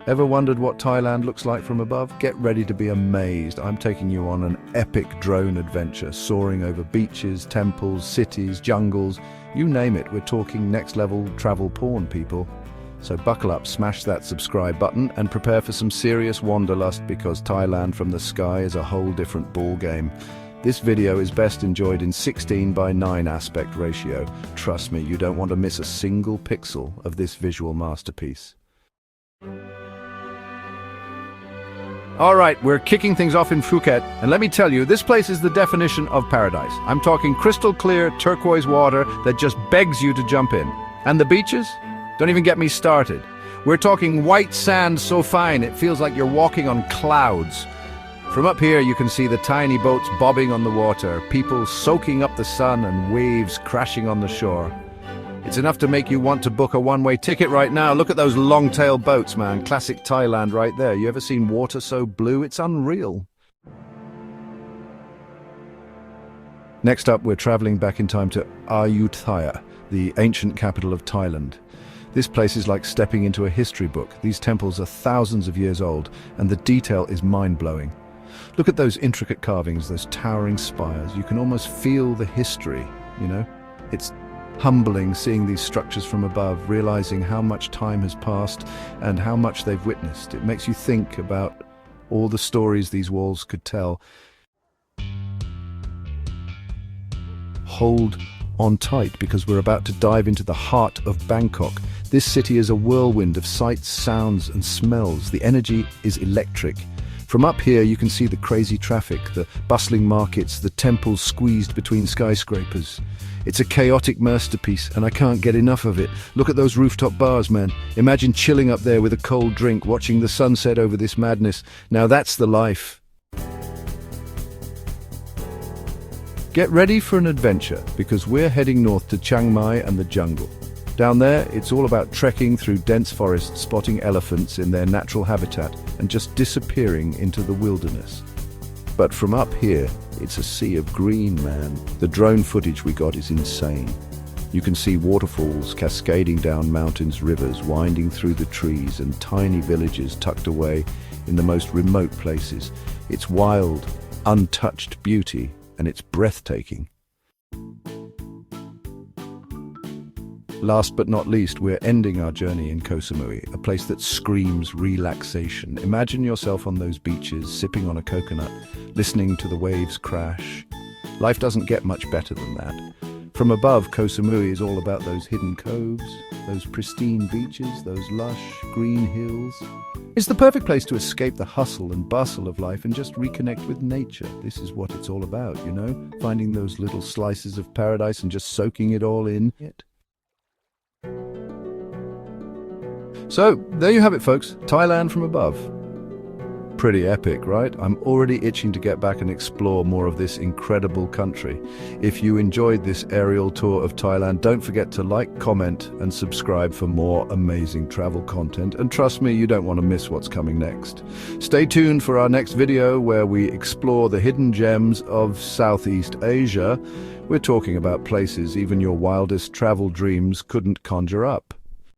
Ever wondered what Thailand looks like from above? Get ready to be amazed. I'm taking you on an epic drone adventure, soaring over beaches, temples, cities, jungles, you name it. We're talking next-level travel porn, people. So buckle up, smash that subscribe button, and prepare for some serious wanderlust, because Thailand from the sky is a whole different ball game. This video is best enjoyed in 16:9 aspect ratio. Trust me, you don't want to miss a single pixel of this visual masterpiece. All right, we're kicking things off in Phuket, and let me tell you, this place is the definition of paradise. I'm talking crystal clear turquoise water that just begs you to jump in. And the beaches? Don't even get me started. We're talking white sand so fine it feels like you're walking on clouds. From up here you can see the tiny boats bobbing on the water, people soaking up the sun and waves crashing on the shore. It's enough to make you want to book a one-way ticket right now. Look at those long-tail boats, man. Classic Thailand right there. You ever seen water so blue? It's unreal. Next up, we're traveling back in time to Ayutthaya, the ancient capital of Thailand. This place is like stepping into a history book. These temples are thousands of years old, and the detail is mind-blowing. Look at those intricate carvings, those towering spires. You can almost feel the history, you know? It's humbling seeing these structures from above, realizing how much time has passed and how much they've witnessed. It makes you think about all the stories these walls could tell. Hold on tight, because we're about to dive into the heart of Bangkok. This city is a whirlwind of sights, sounds, and smells. The energy is electric. From up here you can see the crazy traffic, the bustling markets, the temples squeezed between skyscrapers. It's a chaotic masterpiece, and I can't get enough of it. Look at those rooftop bars, man. Imagine chilling up there with a cold drink, watching the sunset over this madness. Now that's the life. Get ready for an adventure, because we're heading north to Chiang Mai and the jungle. Down there, it's all about trekking through dense forests, spotting elephants in their natural habitat, and just disappearing into the wilderness. But from up here, it's a sea of green, man. The drone footage we got is insane. You can see waterfalls cascading down mountains, rivers winding through the trees, and tiny villages tucked away in the most remote places. It's wild, untouched beauty, and it's breathtaking. Last but not least, we're ending our journey in Koh Samui, a place that screams relaxation. Imagine yourself on those beaches, sipping on a coconut, listening to the waves crash. Life doesn't get much better than that. From above, Koh Samui is all about those hidden coves, those pristine beaches, those lush, green hills. It's the perfect place to escape the hustle and bustle of life and just reconnect with nature. This is what it's all about, you know? Finding those little slices of paradise and just soaking it all in. So, there you have it, folks. Thailand from above. Pretty epic, right? I'm already itching to get back and explore more of this incredible country. If you enjoyed this aerial tour of Thailand, don't forget to like, comment, and subscribe for more amazing travel content. And trust me, you don't want to miss what's coming next. Stay tuned for our next video, where we explore the hidden gems of Southeast Asia. We're talking about places even your wildest travel dreams couldn't conjure up.